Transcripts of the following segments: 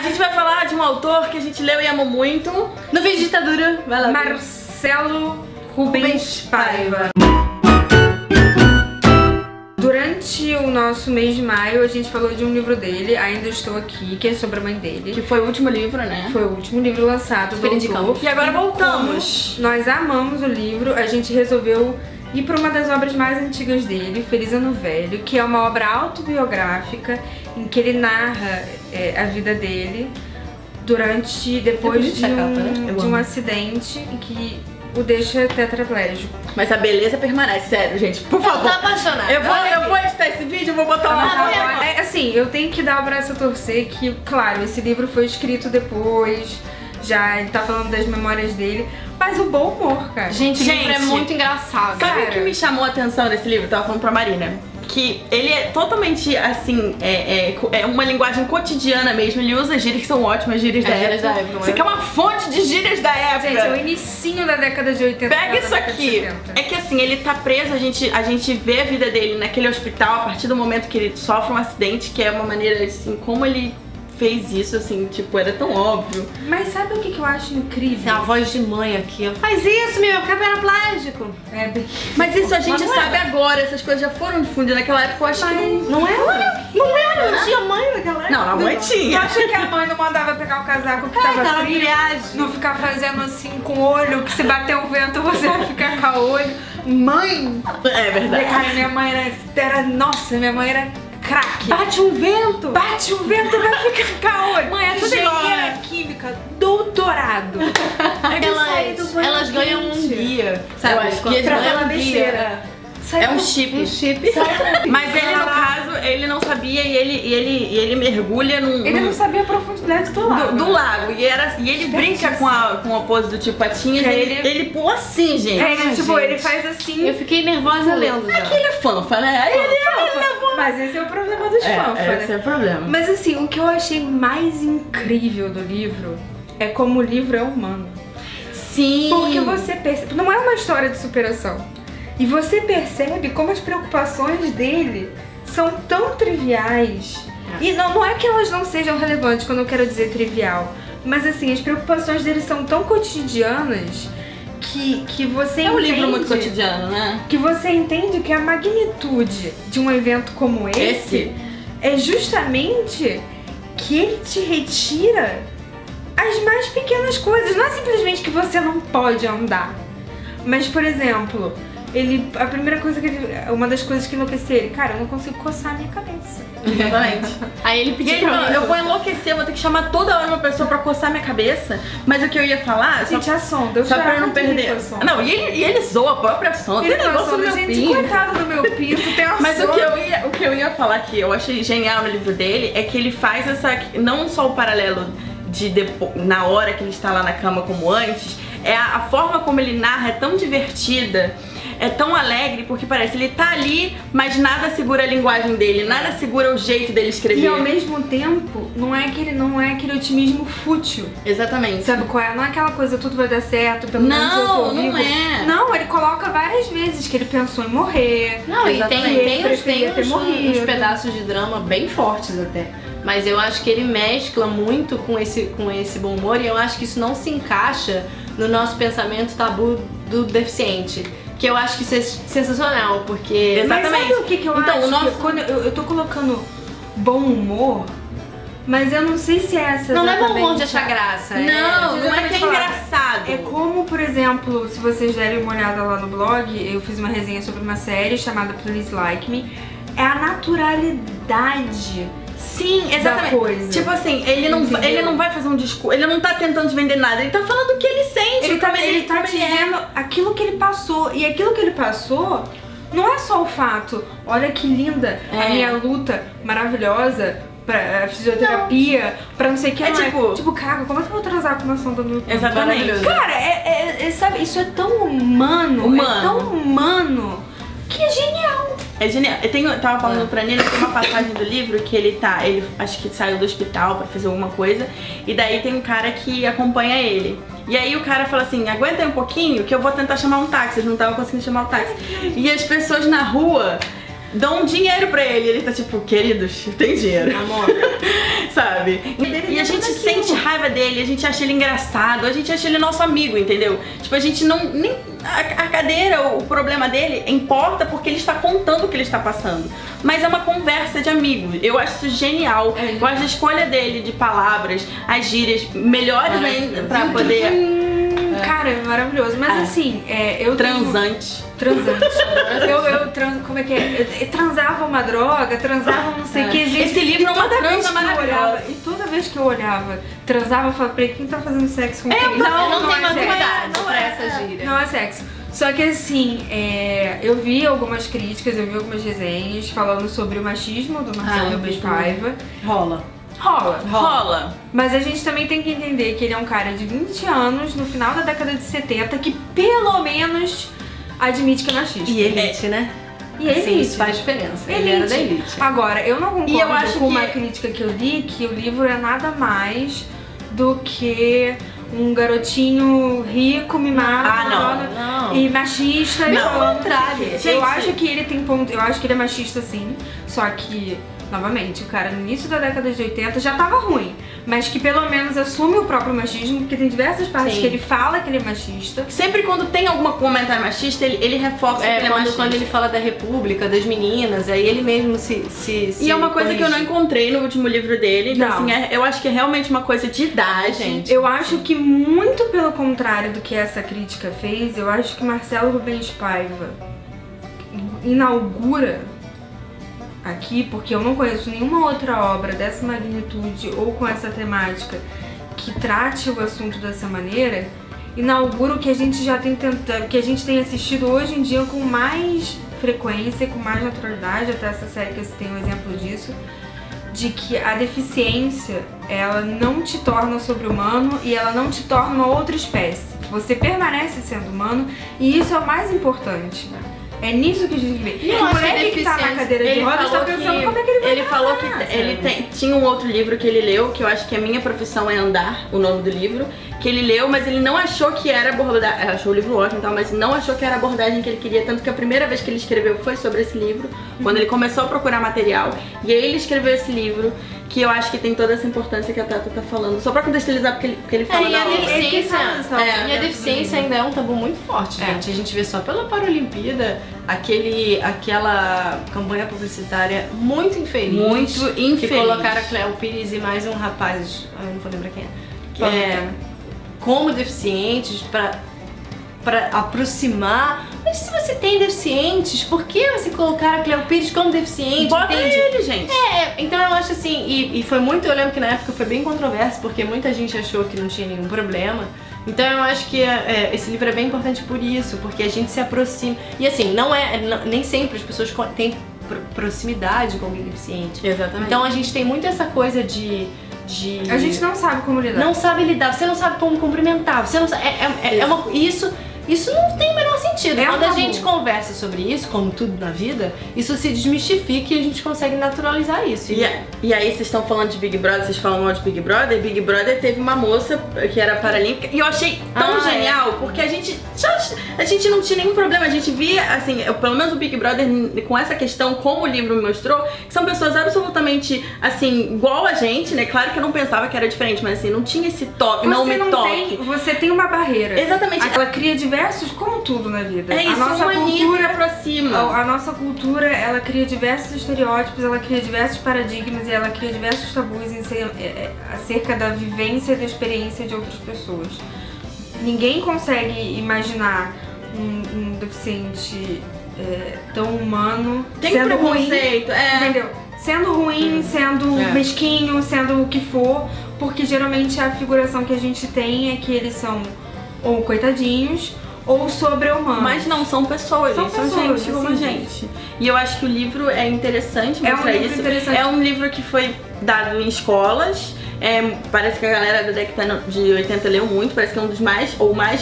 gente vai falar de um autor que a gente leu e amou muito. No vídeo de ditadura, vai lá. Marcelo Rubens Paiva. Durante o nosso mês de maio, a gente falou de um livro dele, Ainda Estou Aqui, que é sobre a mãe dele. Que foi o último livro, né? Foi o último livro lançado do autor. E agora voltamos. Nós amamos o livro, a gente resolveu ir para uma das obras mais antigas dele, Feliz Ano Velho, que é uma obra autobiográfica em que ele narra a vida dele depois de um acidente em que o deixa tetraplégico. Mas a beleza permanece, sério, gente. Por favor. Tá apaixonada. Eu vou editar esse vídeo, eu vou botar uma assim, eu tenho que dar o braço a torcer que, claro, esse livro foi escrito depois, já ele tá falando das memórias dele, mas o bom humor, cara. Gente, o livro é muito engraçado. Sabe o que me chamou a atenção desse livro? Eu tava falando pra Marina. Que ele é totalmente, assim, é uma linguagem cotidiana mesmo. Ele usa gírias que são ótimas, gírias da época. Isso aqui é uma fonte de gírias da época. Gente, é o inicinho da década de 80. Pega isso aqui. É que assim, ele tá preso, a gente vê a vida dele naquele hospital a partir do momento que ele sofre um acidente, que é uma maneira, assim, como ele fez isso, assim, tipo, era tão óbvio. Mas sabe o que eu acho incrível? É a voz de mãe aqui. Faz isso, meu, tetraplégico. Mas isso a gente sabe agora, essas coisas já foram difundidas naquela época, eu acho que não era. Não tinha mãe naquela época. Não, a mãe tinha. Tu acha que a mãe não mandava pegar o casaco que tava frio? Não ficar fazendo assim com o olho, que se bater o vento você vai ficar com o olho. Mãe! É verdade. Cara, minha mãe nossa, minha mãe era craque. Bate um vento. Bate um vento, vai ficar com o olho. Mãe, é tudo igual, né? Química, doutorado. Elas ganham um guia. Eu acho que eles ganham um guia. É um chip. Mas ele, no caso, ele não sabia e ele mergulha num... Ele não sabia a profundidade do lago. Do lago. E ele brinca com a pose do tio Patinhas. Ele pula assim, gente. Ele faz assim. Eu fiquei nervosa lendo já. É que ele é fanfa, né? Mas esse é o problema dos fanfa, né? Esse é o problema. Mas assim, o que eu achei mais incrível do livro é como o livro é humano. Sim. Porque você percebe... Não é uma história de superação. E você percebe como as preocupações dele são tão triviais. E não é que elas não sejam relevantes, quando eu quero dizer trivial. Mas assim, as preocupações dele são tão cotidianas que você entende... É um livro muito cotidiano, né? Que você entende que a magnitude de um evento como esse é justamente que ele te retira as mais pequenas coisas. Não é simplesmente que você não pode andar. Mas, por exemplo... a primeira coisa uma das coisas que enlouqueceu ele, cara, eu não consigo coçar a minha cabeça. Exatamente. Aí ele pediu pra mim, eu vou enlouquecer, vou ter que chamar toda hora uma pessoa pra coçar minha cabeça. Mas o que eu ia falar... Gente, a sonda, só pra eu não perder. Não, e ele zoa a própria sonda. Tem negócio no meu pinto. Coitado do meu pinto, tem uma Mas o que eu ia falar que eu achei genial no livro dele é que ele faz não só o paralelo na hora que ele está lá na cama como antes, a forma como ele narra é tão divertida. É tão alegre porque parece ele tá ali, mas nada segura a linguagem dele, nada segura o jeito dele escrever. E ao mesmo tempo, não é aquele otimismo fútil. Exatamente. Sabe qual é? Não é aquela coisa tudo vai dar certo, pelo menos eu tô vivo. Não é. Não, ele coloca várias vezes que ele pensou em morrer. Não, e tem uns morrido. pedaços de drama bem fortes até. Mas eu acho que ele mescla muito com esse bom humor e eu acho que isso não se encaixa no nosso pensamento tabu do deficiente. Que eu acho que isso é sensacional, porque... Exatamente. Mas sabe o que eu acho? Quando eu tô colocando bom humor, mas eu não sei se é essa não é bom humor de achar graça. Não é que é engraçado. É como, por exemplo, se vocês derem uma olhada lá no blog, eu fiz uma resenha sobre uma série chamada Please Like Me. É a naturalidade... Sim, exatamente. Coisa. Tipo assim, ele não vai fazer um discurso, ele não tá tentando te vender nada, ele tá falando o que ele sente. Ele tá dizendo aquilo que ele passou. E aquilo que ele passou não é só o fato, olha que linda a minha luta maravilhosa pra fisioterapia, pra não sei o que. Tipo, cara, como é que eu vou transar com uma sonda no YouTube? Exatamente. Cara, sabe, isso é tão humano. É tão humano que é genial. É genial. Eu tava falando pra Nina, tem uma passagem do livro que ele acho que saiu do hospital pra fazer alguma coisa, e daí tem um cara que acompanha ele. E aí o cara fala assim, aguenta aí um pouquinho que eu vou tentar chamar um táxi. Eles não estavam conseguindo chamar o táxi. E as pessoas na rua dão dinheiro pra ele. Ele tá tipo, queridos, tem dinheiro. Amor. Sabe? E a gente sente raiva dele, a gente acha ele engraçado, a gente acha ele nosso amigo, entendeu? Tipo, a gente não... nem a cadeira, o problema dele importa porque ele está contando o que ele está passando. Mas é uma conversa de amigo. Eu acho isso genial. Eu acho a escolha dele de palavras, as gírias melhores ainda pra poder... Cara, é maravilhoso. Mas assim, eu transante. Como é que é? Eu transava uma droga, transava não sei o que. Esse livro é uma transa maravilhosa. E toda vez que eu olhava, transava, eu falava, peraí, quem tá fazendo sexo com quem? Não tem é maturidade sexo. pra essa gíria. Não é sexo. Só que assim, eu vi algumas críticas, eu vi algumas resenhas falando sobre o machismo do Marcelo Rubens Paiva. Rola. Mas a gente também tem que entender que ele é um cara de 20 anos, no final da década de 70, que pelo menos admite que é machista. E elite, né? E elite. Assim, isso faz diferença. Ele era da elite. Agora, eu não concordo eu acho com uma crítica que eu li, que o livro é nada mais do que um garotinho rico, mimado, não. e machista. Não, ao contrário. Eu acho que ele tem ponto, eu acho que ele é machista sim, só que... Novamente, o cara no início da década de 80 já tava ruim, mas que pelo menos assume o próprio machismo, porque tem diversas partes que ele fala que ele é machista. Sempre quando tem algum comentário machista, ele reforça que ele é machista. Quando ele fala da república, das meninas, aí ele mesmo se E é uma coisa que eu não encontrei no último livro dele, então assim, eu acho que é realmente uma coisa de idade. Gente. Eu acho que muito pelo contrário do que essa crítica fez, eu acho que Marcelo Rubens Paiva inaugura aqui, porque eu não conheço nenhuma outra obra dessa magnitude ou com essa temática que trate o assunto dessa maneira, inaugura o que a gente já tem tentado, que a gente tem assistido hoje em dia com mais frequência, com mais naturalidade, até essa série que eu citei um exemplo disso, de que a deficiência, ela não te torna sobre-humano e ela não te torna uma outra espécie. Você permanece sendo humano e isso é o mais importante. É nisso que a gente vê. E o moleque que tá na cadeira de rodas tá pensando como é que ele vai Ele falou que ele tinha um outro livro que ele leu, que eu acho que A Minha Profissão é Andar, o nome do livro, que ele leu, mas ele não achou que era abordagem, achou o livro ótimo e tal, mas não achou que era a abordagem que ele queria, tanto que a primeira vez que ele escreveu foi sobre esse livro, quando ele começou a procurar material, e aí ele escreveu esse livro, que eu acho que tem toda essa importância que a Tata tá falando, só pra contextualizar, porque ele fala e a deficiência ainda é um tabu muito forte, gente. A gente vê só pela Paralimpíada aquela campanha publicitária muito infeliz. Que colocaram a Cleo Pires e mais um rapaz, eu não vou lembrar quem é, como deficientes pra aproximar. Mas se você tem deficientes, por que você colocar a Cleo Pires como deficiente? Bota ele, gente. Então eu acho assim, e foi muito, eu lembro que na época foi bem controverso, porque muita gente achou que não tinha nenhum problema. Então eu acho que esse livro é bem importante por isso, porque a gente se aproxima. E assim, nem sempre as pessoas têm proximidade com alguém deficiente. Exatamente. Então a gente tem muito essa coisa de a gente não sabe como lidar. Não sabe lidar, você não sabe como cumprimentar, você não sabe, isso não tem o menor sentido. Quando a gente conversa sobre isso, como tudo na vida, isso se desmistifica e a gente consegue naturalizar isso. E aí vocês estão falando de Big Brother, vocês falam mal de Big Brother. Big Brother teve uma moça que era paralímpica e eu achei tão genial, porque a gente não tinha nenhum problema, a gente via, assim, pelo menos o Big Brother com essa questão, como o livro me mostrou, que são pessoas absolutamente, assim, igual a gente, né? Claro que eu não pensava que era diferente, mas assim, não tinha esse toque, Você tem uma barreira. Exatamente. Ela cria diversos, como tudo na vida. É isso, a nossa cultura aproxima. A nossa cultura, ela cria diversos estereótipos, ela cria diversos paradigmas e ela cria diversos tabus acerca da vivência e da experiência de outras pessoas. Ninguém consegue imaginar um deficiente tão humano sendo ruim, entendeu? Sendo ruim, sendo mesquinho, sendo o que for, porque geralmente a figuração que a gente tem é que eles são ou coitadinhos ou sobre-humanos. Mas não, são pessoas, são gente como a gente. E eu acho que o livro é interessante mostrar isso. É um livro que foi dado em escolas. Parece que a galera da década de 80 leu muito, parece que é um dos mais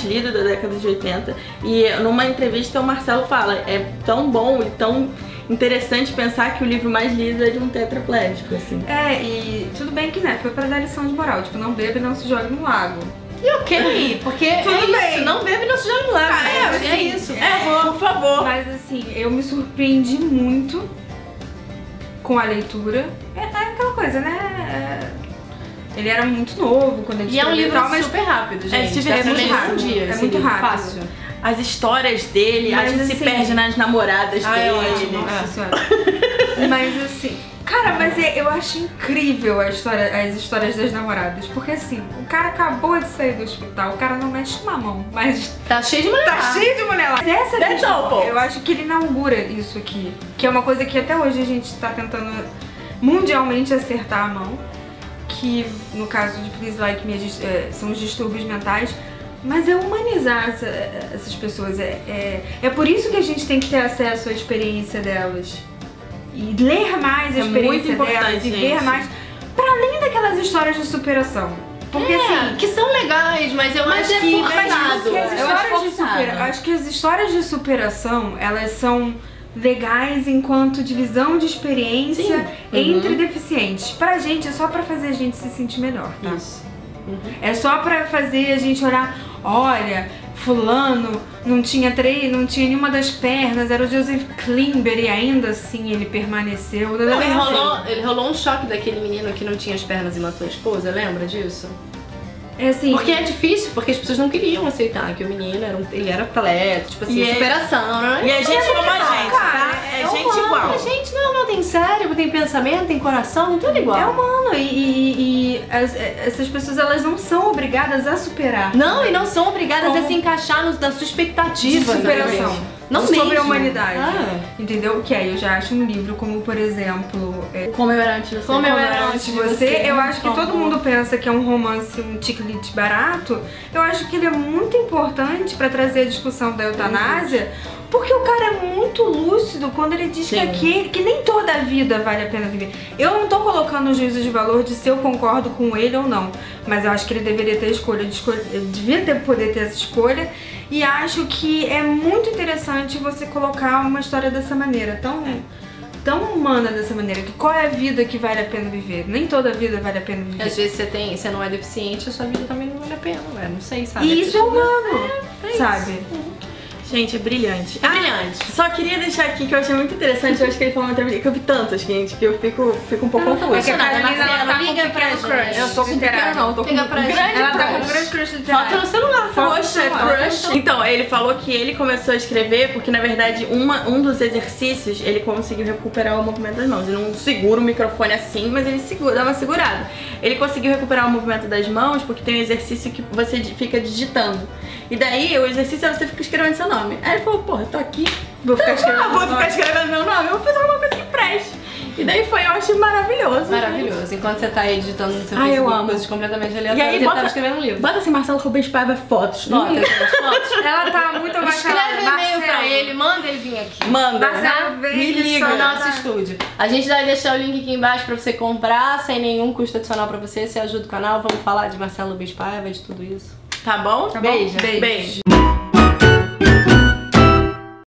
lido da década de 80. E numa entrevista o Marcelo fala, é tão bom e tão interessante pensar que o livro mais lido é de um tetraplégico, assim. E tudo bem que, né, foi pra dar lição de moral, tipo, não beba e não se jogue no lago. E ok, porque isso, não bebe e não se joga no lago. Por favor. Mas assim, eu me surpreendi muito com a leitura. É aquela coisa, né? Ele era muito novo quando ele E é um livro mas super rápido, gente. é muito rápido. Dia, É muito rápido. Fácil. As histórias dele, Mas, a gente assim, se perde nas namoradas dele. Nossa senhora. Mas assim, cara, eu acho incrível as histórias das namoradas. Porque assim, o cara acabou de sair do hospital, o cara não mexe uma mão, mas Tá cheio de mulher. tá cheio de mulher lá. Mas essa That's all, folks. eu acho que ele inaugura isso aqui. Que é uma coisa que até hoje a gente tá tentando mundialmente acertar a mão. Que no caso de Please Like Me são os distúrbios mentais. Mas é humanizar essas pessoas. É por isso que a gente tem que ter acesso à experiência delas. E ler mais a experiência delas. E ver mais. Para além daquelas histórias de superação. Porque assim. Que são legais, mas eu acho que acho que as histórias de superação, elas são legais enquanto divisão de experiência entre deficientes. Pra gente, é só pra fazer a gente se sentir melhor, tá? Isso. É só pra fazer a gente olhar, olha, fulano não tinha nenhuma das pernas, era o Joseph Klimber e ainda assim ele permaneceu. Ele rolou um choque daquele menino que não tinha as pernas e matou a esposa, lembra disso? É assim, porque é difícil, porque as pessoas não queriam aceitar que o menino ele era atleta, tipo assim, superação, né? E a gente como a gente, cara, tá? É gente igual. A gente não tem cérebro, tem pensamento, tem coração, tudo igual. é humano e essas pessoas elas não são obrigadas a superar. Não, e não são obrigadas a se encaixar na sua expectativa. De superação. Não sobre mesmo. a humanidade. Entendeu? Que aí eu já acho um livro como, por exemplo, Como eu era antes de você. Como eu era antes de você. Eu acho que todo mundo pensa que é um romance, um tic-lit barato. Eu acho que ele é muito importante pra trazer a discussão da eutanásia, porque o cara é muito lúcido quando ele diz que nem toda a vida vale a pena viver. Eu não tô colocando o juízo de valor de se eu concordo com ele ou não, mas eu acho que ele deveria ter ele devia poder ter essa escolha. E acho que é muito interessante você colocar uma história dessa maneira, tão humana dessa maneira. Que qual é a vida que vale a pena viver? Nem toda vida vale a pena viver. Às vezes você não é deficiente, a sua vida também não vale a pena, né? Não sei, sabe? E isso é humano, sabe? Gente, é brilhante. É brilhante. Só queria deixar aqui que eu achei muito interessante. Eu acho que ele falou uma entrevista que eu vi tantas, gente, que eu fico um pouco confusa. É que a Carolina, ela tá liga com pra pequeno crush. gente. Eu tô com pequeno não, tô com Liga pra um gente. grande Ela tá com crush. um grande crush literário. Foto no celular. Poxa, crush. Então, ele falou que ele começou a escrever porque, na verdade, um dos exercícios, ele conseguiu recuperar o movimento das mãos. Ele não segura o microfone assim, mas ele dá uma segurada. Ele conseguiu recuperar o movimento das mãos porque tem um exercício que você fica digitando. E daí, o exercício é você fica escrevendo seu nome. Aí ele falou, porra, eu tô aqui, vou ficar escrevendo meu nome, eu vou fazer alguma coisa que preste. E daí eu achei maravilhoso. Maravilhoso. Gente. Enquanto você tá aí editando no seu Ai, eu Facebook amo. coisas completamente E aleatórias, aí, ele tava escrevendo um livro. bota assim, Marcelo Rubens Paiva fotos. Nota, gente, fotos. Ela tá muito abaixada. Escreve e-mail pra ele, manda ele vir aqui. Manda. Marcelo, vem Me liga. No nosso estúdio. A gente vai deixar o link aqui embaixo pra você comprar, sem nenhum custo adicional pra você. Você ajuda o canal. Vamos falar de Marcelo Rubens Paiva, de tudo isso. Tá bom? Tá bom? Beijo. Beijo. Beijo.